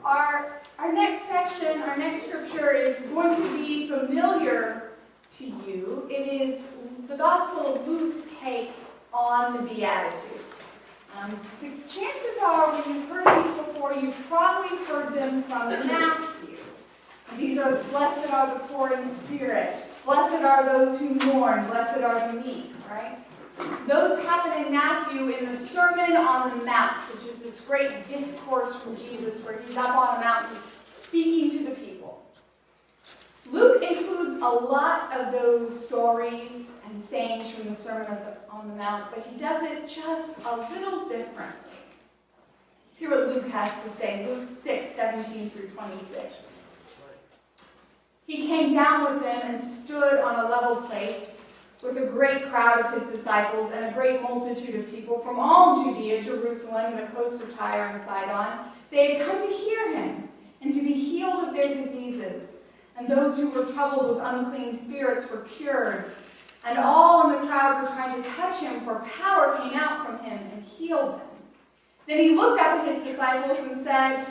Our next section, our next scripture is going to be familiar to you. It is the Gospel of Luke's take on the Beatitudes. The chances are, when you've heard these before, you've probably heard them from Matthew. These are, blessed are the poor in spirit, blessed are those who mourn, blessed are the meek, right? Those happen in Matthew in the Sermon on the Mount, which is this great discourse from Jesus where he's up on a mountain speaking to the people. Luke includes a lot of those stories and sayings from the Sermon on the Mount, but he does it just a little differently. Let's hear what Luke has to say. Luke 6:17 through 26. He came down with them and stood on a level place with a great crowd of his disciples and a great multitude of people from all Judea, Jerusalem, and the coast of Tyre and Sidon. They had come to hear him and to be healed of their diseases. And those who were troubled with unclean spirits were cured. And all in the crowd were trying to touch him, for power came out from him and healed them. Then he looked up at his disciples and said,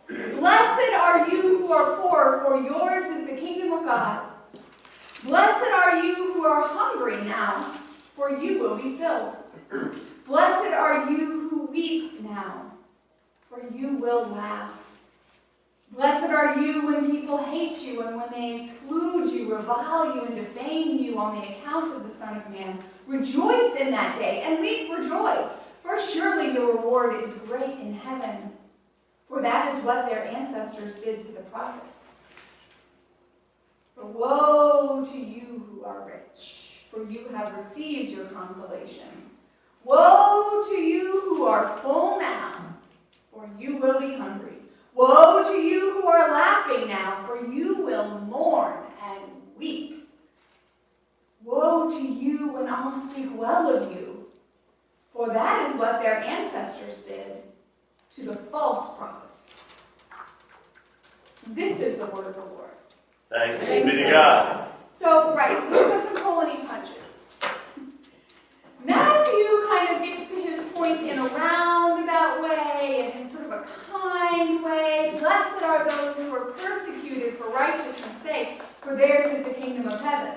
"Blessed are you who are poor, for yours is the kingdom of God. Blessed are you who are hungry now, for you will be filled. Blessed are you who weep now, for you will laugh. Blessed are you when people hate you and when they exclude you, revile you, and defame you on the account of the Son of Man. Rejoice in that day and leap for joy, for surely your reward is great in heaven. For that is what their ancestors did to the prophets. But woe to you who are rich, for you have received your consolation. Woe to you who are full now, for you will be hungry. Woe to you who are laughing now, for you will mourn and weep. Woe to you when all speak well of you, for that is what their ancestors did to the false prophets." This is the word of the Lord. Thanks be to God. So, right, Luke doesn't pull any punches. Matthew kind of gets to his point in a roundabout way and in sort of a kind way. Blessed are those who are persecuted for righteousness' sake, for theirs is the kingdom of heaven.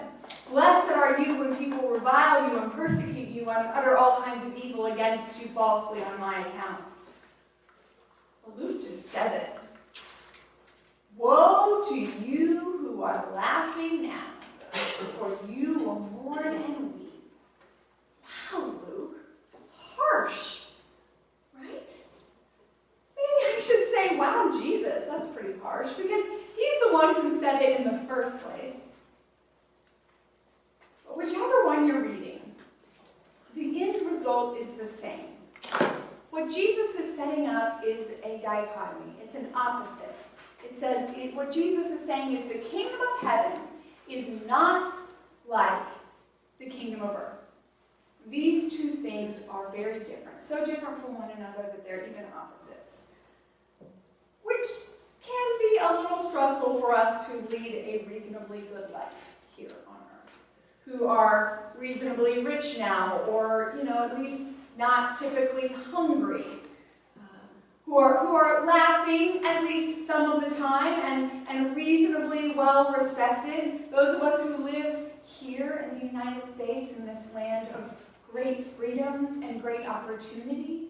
Blessed are you when people revile you and persecute you and utter all kinds of evil against you falsely on my account. Well, Luke just says it. Woe to you who are laughing now, for you will mourn and weep. Wow, Luke. Harsh. Right? Maybe I should say, wow, Jesus. That's pretty harsh, because he's the one who said it in the first place. But whichever one you're reading, the end result is the same. What Jesus is setting up is a dichotomy. It's an opposite. It says, what Jesus is saying is the kingdom of heaven is not like the kingdom of earth. These two things are very different. So different from one another that they're even opposites. Which can be a little stressful for us who lead a reasonably good life here on earth. Who are reasonably rich now, or, at least not typically hungry. Who are laughing at least some of the time and reasonably well respected. Those of us who live here in the United States, in this land of great freedom and great opportunity.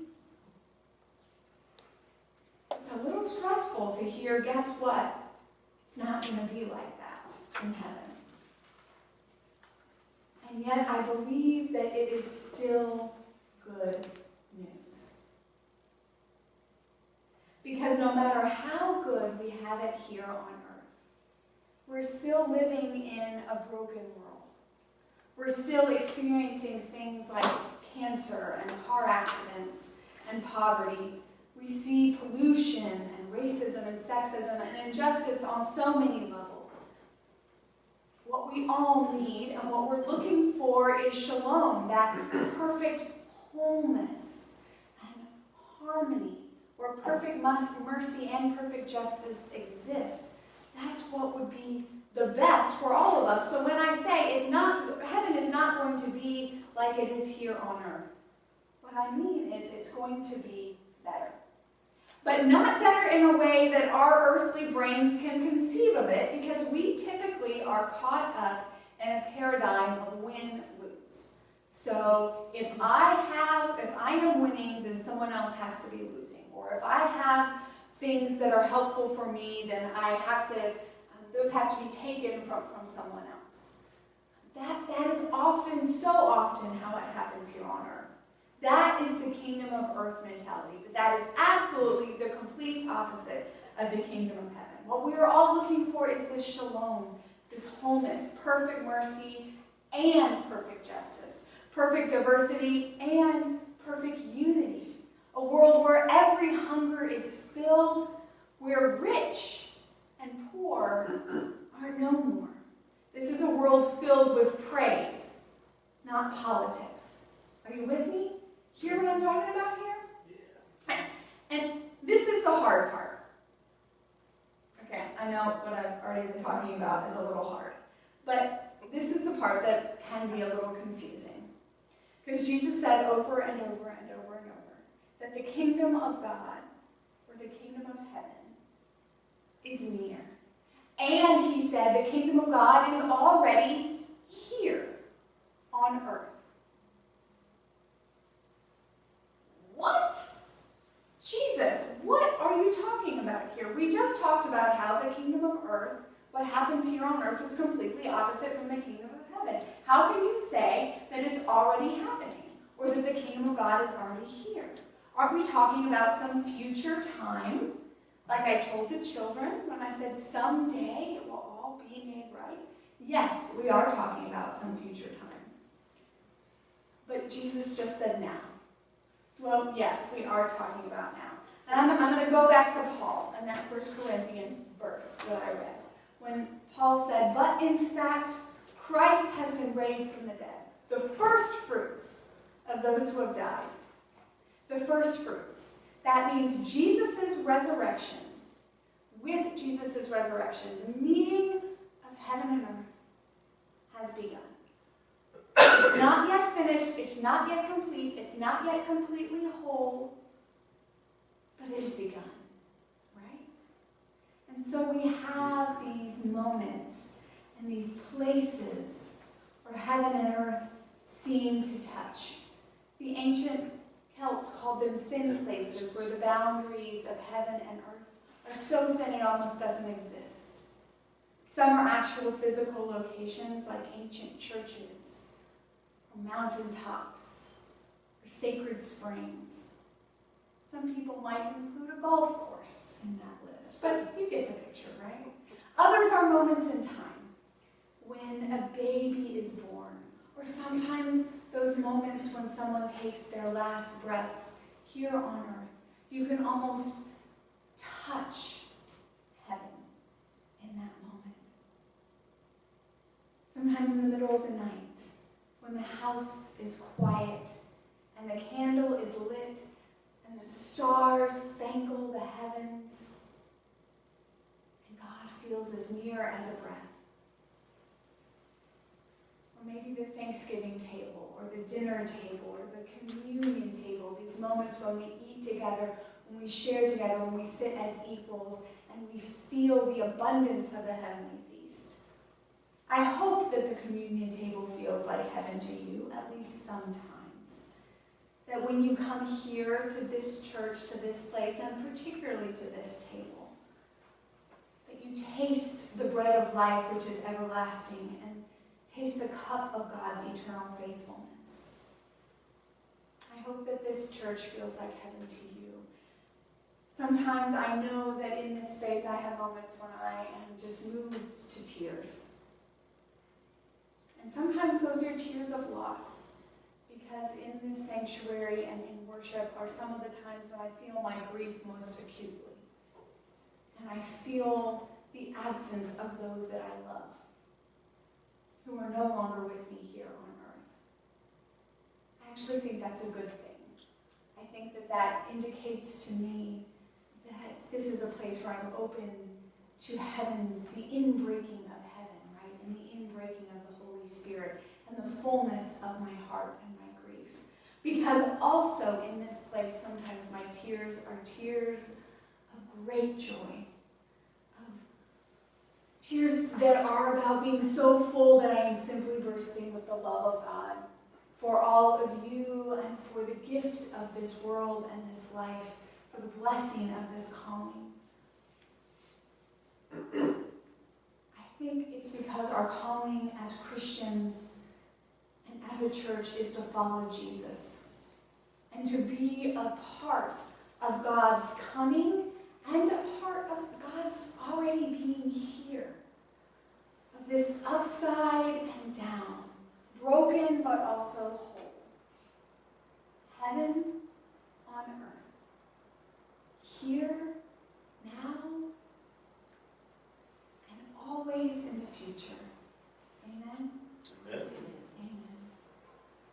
It's a little stressful to hear, guess what? It's not going to be like that in heaven. And yet I believe that it is still good news. Because no matter how good we have it here on earth, we're still living in a broken world. We're still experiencing things like cancer and car accidents and poverty. We see pollution and racism and sexism and injustice on so many levels. What we all need and what we're looking for is shalom, that perfect wholeness and harmony, where perfect mercy and perfect justice exist. That's what would be the best for all of us. So when I say heaven is not going to be like it is here on earth, what I mean is it's going to be better. but not better in a way that our earthly brains can conceive of it, because we typically are caught up in a paradigm of win-lose. So if I am winning, then someone else has to be losing. Or if I have things that are helpful for me, then those have to be taken from someone else. That is so often how it happens here on earth. That is the kingdom of earth mentality, but that is absolutely the complete opposite of the kingdom of heaven. What we are all looking for is this shalom, this wholeness, perfect mercy and perfect justice, perfect diversity and perfect unity. A world where every hunger is filled, where rich and poor are no more. This is a world filled with praise, not politics. Are you with me? Hear what I'm talking about here? Yeah. And this is the hard part. Okay, I know what I've already been talking about is a little hard. But this is the part that can be a little confusing. Because Jesus said over and over and over and over that the kingdom of God, or the kingdom of heaven, is near. And he said the kingdom of God is already here on earth. What? Jesus, what are you talking about here? We just talked about how the kingdom of earth, what happens here on earth, is completely opposite from the kingdom of heaven. How can you say that it's already happening, or that the kingdom of God is already here? Aren't we talking about some future time? Like I told the children when I said someday it will all be made right. Yes, we are talking about some future time. But Jesus just said now. Well, yes, we are talking about now. And I'm going to go back to Paul and that 1 Corinthians verse that I read. When Paul said, but in fact, Christ has been raised from the dead. The first fruits of those who have died. The first fruits. That means Jesus' resurrection. With Jesus' resurrection, the meeting of heaven and earth has begun. It's not yet finished, it's not yet complete, it's not yet completely whole, but it has begun, right? And so we have these moments and these places where heaven and earth seem to touch. The ancient Celts called them thin places, where the boundaries of heaven and earth are so thin it almost doesn't exist. Some are actual physical locations like ancient churches, or mountaintops, or sacred springs. Some people might include a golf course in that list, but you get the picture, right? Others are moments in time when a baby is born, or sometimes those moments when someone takes their last breaths here on earth. You can almost touch heaven in that moment. Sometimes in the middle of the night, when the house is quiet and the candle is lit and the stars spangle the heavens, and God feels as near as a breath. Or maybe the Thanksgiving table, or the dinner table, or the communion table, these moments when we eat together, when we share together, when we sit as equals, and we feel the abundance of the heavenly feast. I hope that the communion table feels like heaven to you, at least sometimes. That when you come here to this church, to this place, and particularly to this table, that you taste the bread of life, which is everlasting, and taste the cup of God's eternal faithfulness. I hope that this church feels like heaven to you. Sometimes I know that in this space I have moments when I am just moved to tears. And sometimes those are tears of loss, because in this sanctuary and in worship are some of the times when I feel my grief most acutely. And I feel the absence of those that I love, who are no longer with me here on earth. I actually think that's a good thing. I think that that indicates to me that this is a place where I'm open to heaven's, the inbreaking of heaven, right? And the inbreaking of the Holy Spirit and the fullness of my heart and my grief. Because also in this place, sometimes my tears are tears of great joy, of tears that are about being so full that I am simply bursting with the love of God for all of you and for the gift of this world and this life, for the blessing of this calling. I think it's because our calling as Christians and as a church is to follow Jesus and to be a part of God's coming and a part of God's already being here, of this upside and down, broken but also whole.